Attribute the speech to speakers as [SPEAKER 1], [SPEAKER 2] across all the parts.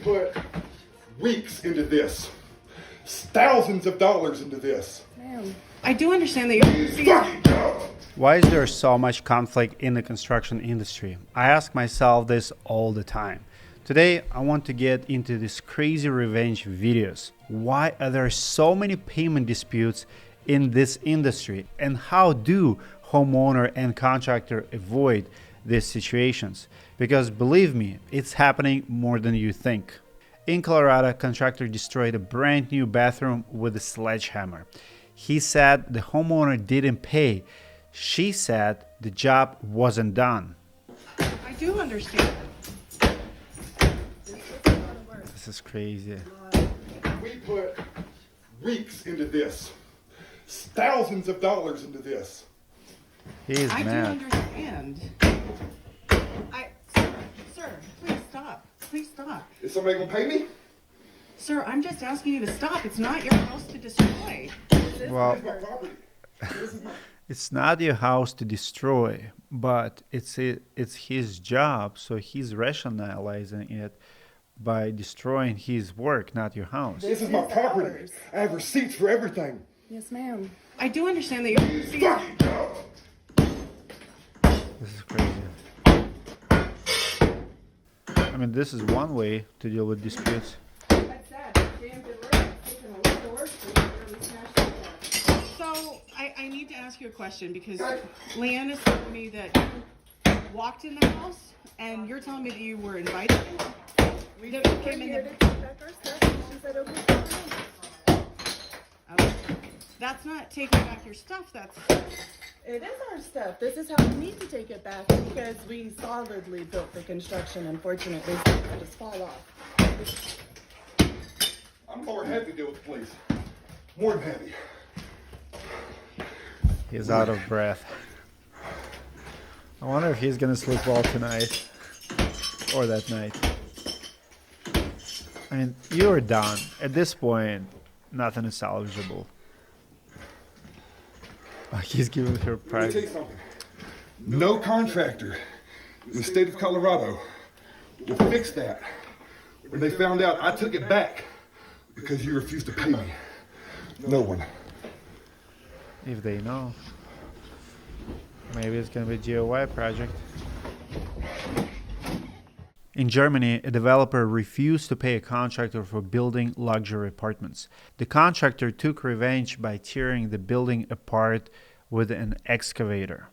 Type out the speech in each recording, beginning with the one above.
[SPEAKER 1] put weeks into this, thousands of dollars into this.
[SPEAKER 2] Ma'am, I do understand that you're...
[SPEAKER 3] Why is there so much conflict in the construction industry? I ask myself this all the time. Today, I want to get into these crazy revenge videos. Why are there so many payment disputes in this industry? And how do homeowner and contractor avoid these situations? Because believe me, it's happening more than you think. In Colorado, a contractor destroyed a brand new bathroom with a sledgehammer. He said the homeowner didn't pay. She said the job wasn't done.
[SPEAKER 2] I do understand.
[SPEAKER 3] This is crazy.
[SPEAKER 1] We put weeks into this, thousands of dollars into this.
[SPEAKER 3] He's
[SPEAKER 2] I
[SPEAKER 3] mad.
[SPEAKER 2] do understand. Sir, please stop. Please stop.
[SPEAKER 1] Is somebody gonna pay me?
[SPEAKER 2] Sir, I'm just asking you to stop. It's not your house to destroy.
[SPEAKER 3] Well,
[SPEAKER 1] It's my property.
[SPEAKER 3] it's not your house to destroy, but it's his job, so he's rationalizing it by destroying his work, not your house.
[SPEAKER 1] This is my property. I have receipts for everything.
[SPEAKER 2] Yes, ma'am. I do understand that you're...
[SPEAKER 3] This is crazy. I mean, this is one way to deal with disputes.
[SPEAKER 2] That's sad. Damn good work. It's taken a lot of work to really smash it down. So, I need to ask you a question because Leanne is telling me that you walked in the house and you're telling me that you were invited in?
[SPEAKER 4] We came in here to take back our stuff and she said, okay,
[SPEAKER 2] Okay. That's not taking back your stuff, that's...
[SPEAKER 4] it is our stuff. This is how we need to take it back because we solidly built the construction. Unfortunately, so it just fall off.
[SPEAKER 1] I'm more than happy to deal with the police. More than happy.
[SPEAKER 3] He's out of breath. I wonder if he's gonna sleep well tonight or that night. I mean, you're done. At this point, nothing is salvageable. Oh, he's giving her
[SPEAKER 1] Let me tell you
[SPEAKER 3] private.
[SPEAKER 1] something. No contractor in the state of Colorado will fix that when they found out I took it back because you refused to pay me. No one.
[SPEAKER 3] If they know. Maybe it's gonna be a GOI project. In Germany, a developer refused to pay a contractor for building luxury apartments. The contractor took revenge by tearing the building apart with an excavator.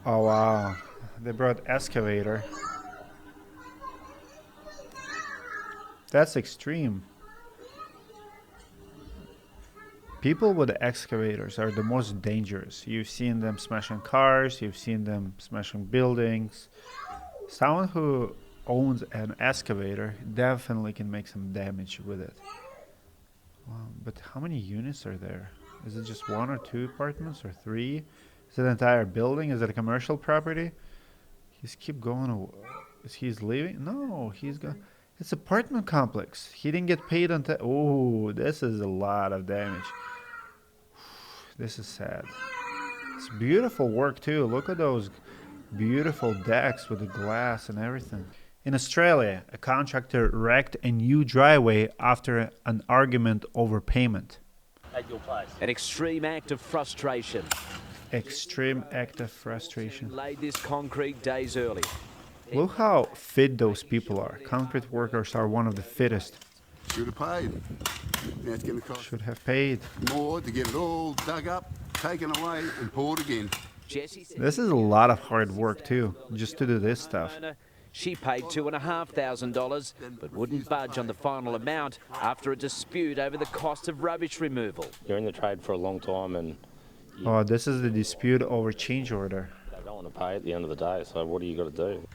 [SPEAKER 3] Oh wow, they brought excavator. That's extreme. People with excavators are the most dangerous. You've seen them smashing cars, you've seen them smashing buildings. Someone who owns an excavator definitely can make some damage with it. Wow, but how many units are there? Is it just one or two apartments or three? Is it an entire building? Is it a commercial property? He's keep going. He's leaving? No, he's going. It's apartment complex. He didn't get paid until. Oh, this is a lot of damage. This is sad. It's beautiful work too. Look at those beautiful decks with the glass and everything. In Australia, a contractor wrecked a new driveway after an argument over payment.
[SPEAKER 5] At your place.
[SPEAKER 6] An extreme act of frustration.
[SPEAKER 3] Extreme act of frustration.
[SPEAKER 6] Laid this concrete days early.
[SPEAKER 3] Look how fit those people are. Concrete workers are one of the fittest.
[SPEAKER 7] Should have paid. Now it's going to cost
[SPEAKER 3] Should have paid.
[SPEAKER 7] more to get it all dug up, taken away, and poured again.
[SPEAKER 6] Jesse said
[SPEAKER 3] This is a lot of hard work too, just to do this stuff.
[SPEAKER 6] she paid $2,500, but wouldn't budge on the final amount after a dispute over the cost of rubbish removal.
[SPEAKER 5] You're in the trade for a long time and
[SPEAKER 3] Oh, this is the dispute over change order.
[SPEAKER 5] they don't want to pay at the end of the day, so what do you got to do?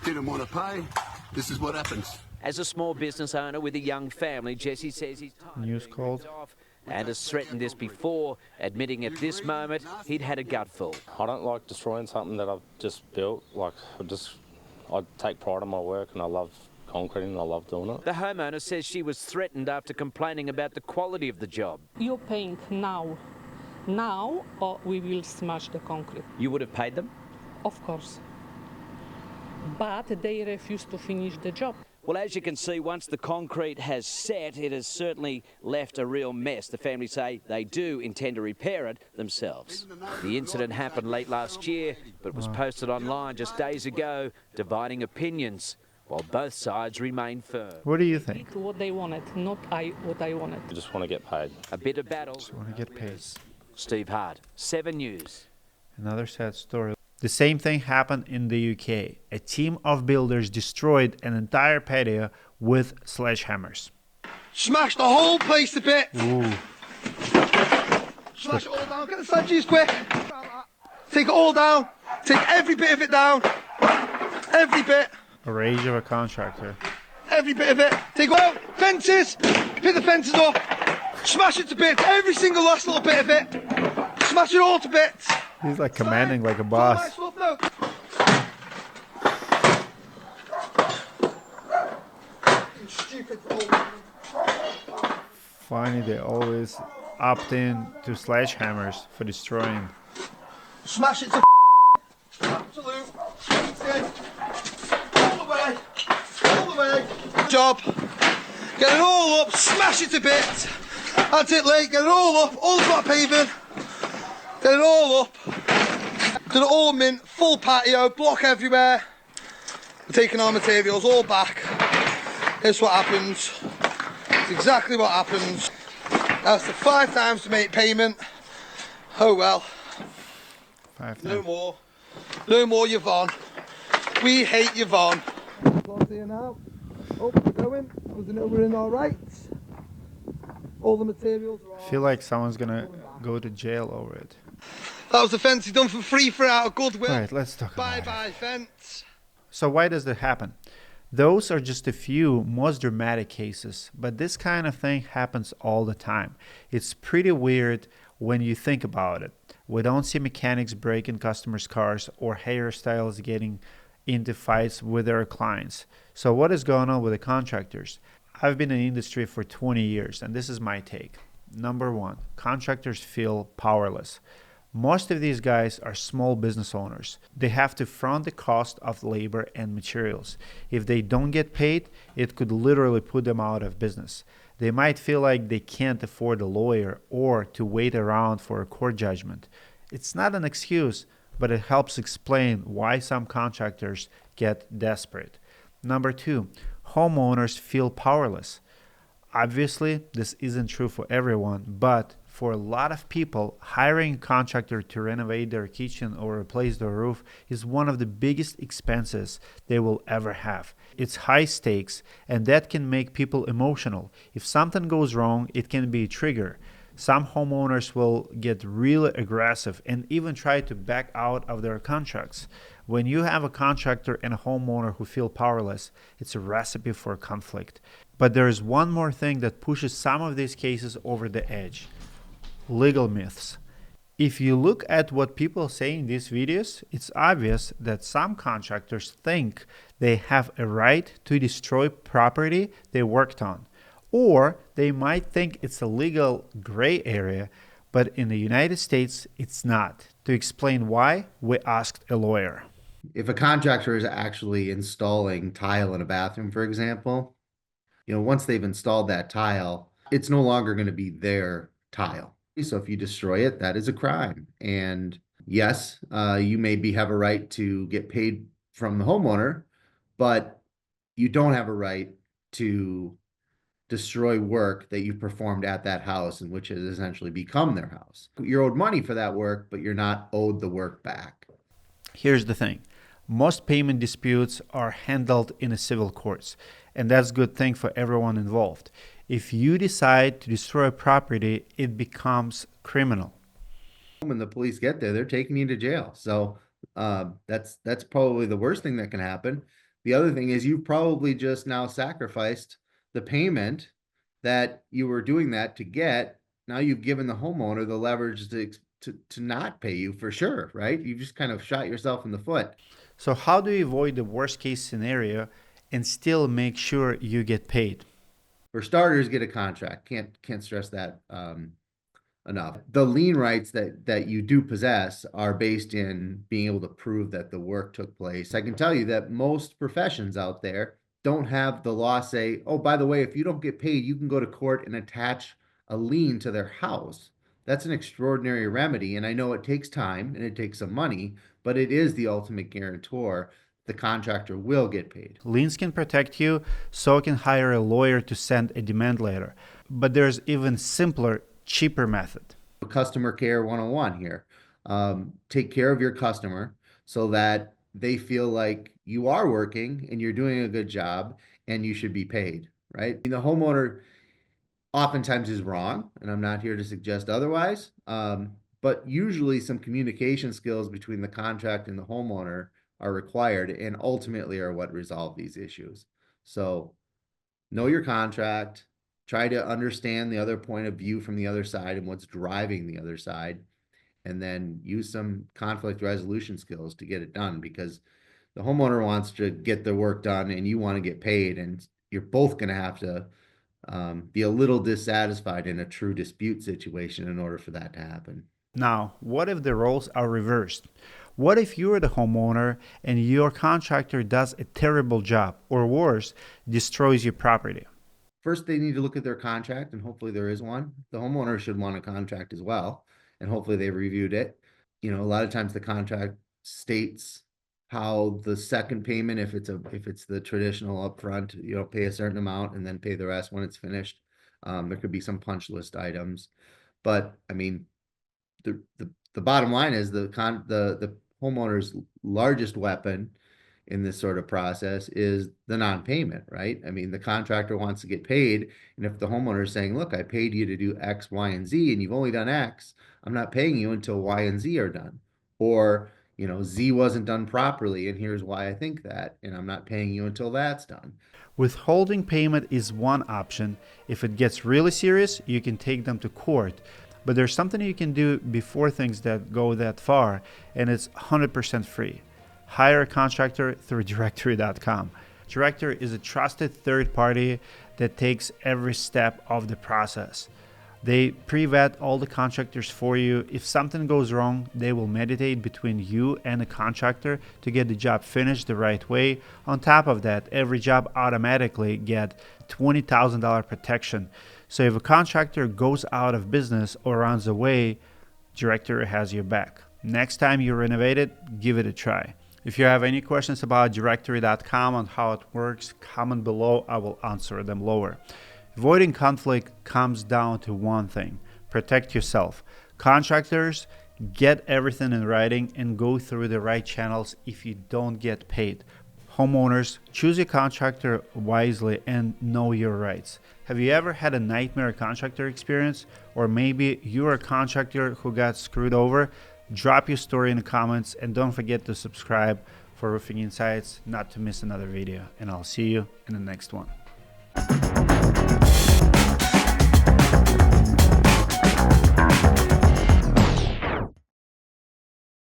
[SPEAKER 7] Didn't want to pay. This is what happens.
[SPEAKER 6] As a small business owner with a young family, Jesse says he's tired
[SPEAKER 3] News
[SPEAKER 6] of
[SPEAKER 3] called.
[SPEAKER 6] being off and has threatened this before, admitting at this moment he'd had a gutful.
[SPEAKER 5] I don't like destroying something that I've just built. Like, I take pride in my work and I love concreting and I love doing it.
[SPEAKER 6] The homeowner says she was threatened after complaining about the quality of the job.
[SPEAKER 8] You're paying now, or we will smash the concrete.
[SPEAKER 6] You would have paid them?
[SPEAKER 8] Of course. but they refuse to finish the job.
[SPEAKER 6] Well, as you can see, once the concrete has set, it has certainly left a real mess. The family say they do intend to repair it themselves. The incident happened late last year, but was posted online just days ago, dividing opinions, while both sides remain firm.
[SPEAKER 3] What do you think?
[SPEAKER 8] What they wanted, not what I wanted.
[SPEAKER 5] I just want to get paid.
[SPEAKER 6] A bitter battle.
[SPEAKER 3] Just want to get paid.
[SPEAKER 6] Steve Hart, 7 News.
[SPEAKER 3] Another sad story. The same thing happened in the UK. A team of builders destroyed an entire patio with sledgehammers.
[SPEAKER 9] Smash the whole place to bits.
[SPEAKER 3] Ooh.
[SPEAKER 9] Smash it all down. Get the sledges quick. Take it all down. Take every bit of it down. Every bit.
[SPEAKER 3] A rage of a contractor.
[SPEAKER 9] Every bit of it. Take it out. Fences. Pick the fences up. Smash it to bits. Every single last little bit of it. Smash it all to bits.
[SPEAKER 3] He's like commanding like a boss. Funny, they always opt in to sledgehammers for destroying.
[SPEAKER 9] Smash it to absolute. All the way. All the way. Job. Get it all up. Smash it to bits. That's it, Lee. Get it all up. All flat paving. Get it all up. Get it all mint. Full patio. Block everywhere. We're taking our materials all back. Here's what happens. It's exactly what happens. That's the 5 times to make payment. Oh well.
[SPEAKER 3] 5 times.
[SPEAKER 9] No more. No more Yvonne. We hate Yvonne. Close here now. Oh, we're going. We're in all right. All the materials are all...
[SPEAKER 3] I feel like someone's gonna go to jail over it.
[SPEAKER 9] That was the fence he done for free for our goodwill.
[SPEAKER 3] Right, let's talk about it.
[SPEAKER 9] Bye-bye fence.
[SPEAKER 3] So why does that happen? Those are just a few most dramatic cases, but this kind of thing happens all the time. It's pretty weird when you think about it. We don't see mechanics breaking customers' cars or hairstylists getting into fights with their clients. So what is going on with the contractors? I've been in the industry for 20 years, and this is my take. Number one, contractors feel powerless. Most of these guys are small business owners. They have to front the cost of labor and materials. If they don't get paid, it could literally put them out of business. They might feel like they can't afford a lawyer or to wait around for a court judgment. It's not an excuse, but it helps explain why some contractors get desperate. Number two, homeowners feel powerless. Obviously, this isn't true for everyone, but for a lot of people, hiring a contractor to renovate their kitchen or replace their roof is one of the biggest expenses they will ever have. It's high stakes, and that can make people emotional. If something goes wrong, it can be a trigger. Some homeowners will get really aggressive and even try to back out of their contracts. When you have a contractor and a homeowner who feel powerless, it's a recipe for conflict. But there is one more thing that pushes some of these cases over the edge. Legal myths. If you look at what people say in these videos, it's obvious that some contractors think they have a right to destroy property they worked on. Or they might think it's a legal gray area, but in the United States, it's not. To explain why, we asked a lawyer.
[SPEAKER 10] If a contractor is actually installing tile in a bathroom, for example, once they've installed that tile, it's no longer going to be their tile. So if you destroy it, that is a crime. And yes, you maybe have a right to get paid from the homeowner, but you don't have a right to destroy work that you've performed at that house, and which has essentially become their house. You're owed money for that work, but you're not owed the work back.
[SPEAKER 3] Here's the thing. Most payment disputes are handled in the civil courts, and that's a good thing for everyone involved. If you decide to destroy a property, it becomes criminal.
[SPEAKER 10] When the police get there, they're taking you to jail. So that's probably the worst thing that can happen. The other thing is you've probably just now sacrificed the payment that you were doing that to get. Now you've given the homeowner the leverage to not pay you for sure, right? You just kind of shot yourself in the foot.
[SPEAKER 3] So how do you avoid the worst case scenario and still make sure you get paid?
[SPEAKER 10] For starters, get a contract. Can't stress that enough. The lien rights that you do possess are based in being able to prove that the work took place. I can tell you that most professions out there don't have the law say, oh, by the way, if you don't get paid, you can go to court and attach a lien to their house. That's an extraordinary remedy, and I know it takes time and it takes some money, but it is the ultimate guarantor. The contractor will get paid.
[SPEAKER 3] Liens can protect you, so can hire a lawyer to send a demand letter. But there's even simpler, cheaper method.
[SPEAKER 10] Customer care 101 here. Take care of your customer so that they feel like you are working and you're doing a good job and you should be paid, right? The homeowner oftentimes is wrong, and I'm not here to suggest otherwise. But usually some communication skills between the contract and the homeowner are required and ultimately are what resolve these issues. So know your contract, try to understand the other point of view from the other side and what's driving the other side, and then use some conflict resolution skills to get it done, because the homeowner wants to get the work done and you want to get paid, and you're both going to have to be a little dissatisfied in a true dispute situation in order for that to happen.
[SPEAKER 3] Now, what if the roles are reversed? What if you're the homeowner and your contractor does a terrible job, or worse, destroys your property?
[SPEAKER 10] First, they need to look at their contract, and hopefully there is one. The homeowner should want a contract as well, and hopefully they've reviewed it. You know, a lot of times the contract states how the second payment, if it's the traditional upfront, you know, pay a certain amount and then pay the rest when it's finished. There could be some punch list items, but I mean, the bottom line is the homeowner's largest weapon in this sort of process is the non-payment, right? I mean, the contractor wants to get paid, and if the homeowner is saying, look, I paid you to do X, Y, and Z, and you've only done X, I'm not paying you until Y and Z are done. Or, you know, Z wasn't done properly, and here's why I think that, and I'm not paying you until that's done.
[SPEAKER 3] Withholding payment is one option. If it gets really serious, you can take them to court. But there's something you can do before things that go that far, and it's 100% free. Hire a contractor through Directory.com. Directory is a trusted third party that takes every step of the process. They pre-vet all the contractors for you. If something goes wrong, they will mediate between you and the contractor to get the job finished the right way. On top of that, every job automatically gets $20,000 protection. So if a contractor goes out of business or runs away, Directory has your back. Next time you renovate it, give it a try. If you have any questions about Directory.com and how it works, comment below. I will answer them lower. Avoiding conflict comes down to one thing: protect yourself. Contractors, get everything in writing and go through the right channels if you don't get paid. Homeowners, choose your contractor wisely and know your rights. Have you ever had a nightmare contractor experience? Or maybe you're a contractor who got screwed over? Drop your story in the comments, and don't forget to subscribe for Roofing Insights not to miss another video. And I'll see you in the next one.